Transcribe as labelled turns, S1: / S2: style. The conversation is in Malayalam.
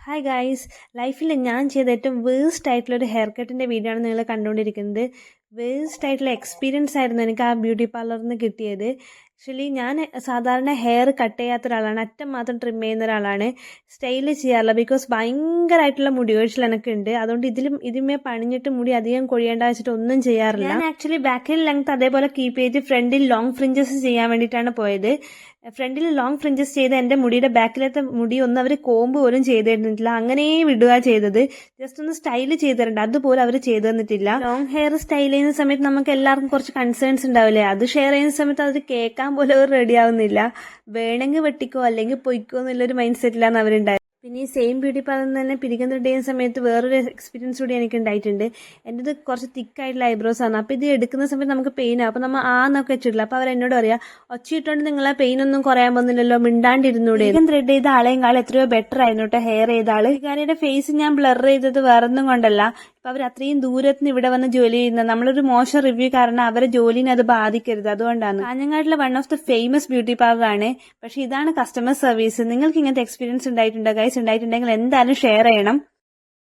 S1: ഹായ് ഗായ്സ്, ലൈഫിൽ ഞാൻ ചെയ്ത ഏറ്റവും വേസ്റ്റ് ആയിട്ടുള്ള ഒരു ഹെയർ കട്ടിൻ്റെ വീഡിയോ ആണ് നിങ്ങൾ കണ്ടുകൊണ്ടിരിക്കുന്നത്. വേസ്റ്റ് ആയിട്ടുള്ള എക്സ്പീരിയൻസ് ആയിരുന്നു എനിക്ക് ആ ബ്യൂട്ടി പാർലറിൽ നിന്ന് കിട്ടിയത്. ആക്ച്വലി ഞാൻ സാധാരണ ഹെയർ കട്ട് ചെയ്യാത്ത ഒരാളാണ്, അറ്റം മാത്രം ട്രിം ചെയ്യുന്ന ഒരാളാണ്, സ്റ്റൈൽ ചെയ്യാറില്ല. ബിക്കോസ് ഭയങ്കരമായിട്ടുള്ള മുടി കൊഴിച്ചിൽ എനിക്കുണ്ട്. അതുകൊണ്ട് ഇതിന്മേ പണിഞ്ഞിട്ട് മുടി അധികം കൊഴിയേണ്ട വെച്ചിട്ട് ഒന്നും ചെയ്യാറില്ല. ഞാൻ ആക്ച്വലി ബാക്കിൽ ലെങ്ത് അതേപോലെ കീപ്പ് ചെയ്ത് ഫ്രണ്ടിൽ ലോങ് ഫ്രിഞ്ചസ് ചെയ്യാൻ വേണ്ടിയിട്ടാണ് പോയത്. ഫ്രണ്ടിൽ ലോങ് ഫ്രിഞ്ചസ് ചെയ്ത് എൻ്റെ മുടിയുടെ ബാക്കിലത്തെ മുടി ഒന്നും അവർ കോമ്പ് പോലും ചെയ്ത് തരുന്നിട്ടില്ല, അങ്ങനെ വിടുക ചെയ്തത്. ജസ്റ്റ് ഒന്ന് സ്റ്റൈൽ ചെയ്ത് തരണ്ട, അതുപോലെ അവർ ചെയ്തു തന്നിട്ടില്ല. ലോങ് ഹെയർ സ്റ്റൈൽ ചെയ്യുന്ന സമയത്ത് നമുക്ക് എല്ലാവർക്കും കുറച്ച് കൺസേൺസ് ഉണ്ടാവില്ലേ, അത് ഷെയർ ചെയ്യുന്ന സമയത്ത് അത് കേൾക്കാൻ പോലും അവർ റെഡി ആവുന്നില്ല. വേണമെങ്കിൽ വെട്ടിക്കോ അല്ലെങ്കിൽ പൊയ്ക്കോ എന്നുള്ളൊരു മൈൻഡ് സെറ്റിലാണ് അവരുണ്ടായത്. പിന്നെ ഈ സെയിം ബ്യൂട്ടി പാർലറിൽ തന്നെ പിരികം ത്രെഡ് ചെയ്യുന്ന സമയത്ത് വേറൊരു എക്സ്പീരിയൻസ് കൂടി എനിക്ക് ഉണ്ടായിട്ടുണ്ട്. എൻ്റെത് കുറച്ച് തിക്കായിട്ടുള്ള ഐബ്രോസ് ആണ്. അപ്പോൾ ഇത് എടുക്കുന്ന സമയത്ത് നമുക്ക് പെയിൻ ആവും. അപ്പോൾ നമ്മൾ ആന്നൊക്കെ വെച്ചിട്ടില്ല. അപ്പോൾ അവർ എന്നോട് പറയാം, ഒച്ചയിട്ടുകൊണ്ട് നിങ്ങളെ പെയിൻ ഒന്നും കുറയാൻ പോകുന്നില്ലല്ലോ, മിണ്ടാണ്ടിരുന്നൂടെ. പിരികം ത്രെഡ് ചെയ്ത ആളെയും കാൾ എത്രയോ ബെറ്റർ ആയിരുന്നു കേട്ടോ ഹെയർ ചെയ്ത ആള്. കാരിയുടെ ഫേസ് ഞാൻ ബ്ലർ ചെയ്തത് വേറൊന്നും കൊണ്ടല്ല. ഇപ്പൊ അവർ അത്രയും ദൂരത്ത് നിന്ന് ഇവിടെ വന്ന് ജോലി ചെയ്യുന്നത് നമ്മളൊരു മോശം റിവ്യൂ കാരണം അവരെ ജോലിനെ അത് ബാധിക്കരുത്, അതുകൊണ്ടാണ്. കാഞ്ഞങ്ങാട്ടിലെ one of the famous beauty parlour ആണ്. പക്ഷെ ഇതാണ് കസ്റ്റമർ സർവീസ്. നിങ്ങൾക്ക് ഇങ്ങനത്തെ എക്സ്പീരിയൻസ് ഉണ്ടായിട്ടുണ്ടോ ഗൈസ്? ഉണ്ടായിട്ടുണ്ടെങ്കിൽ എന്തായാലും ഷെയർ ചെയ്യണം.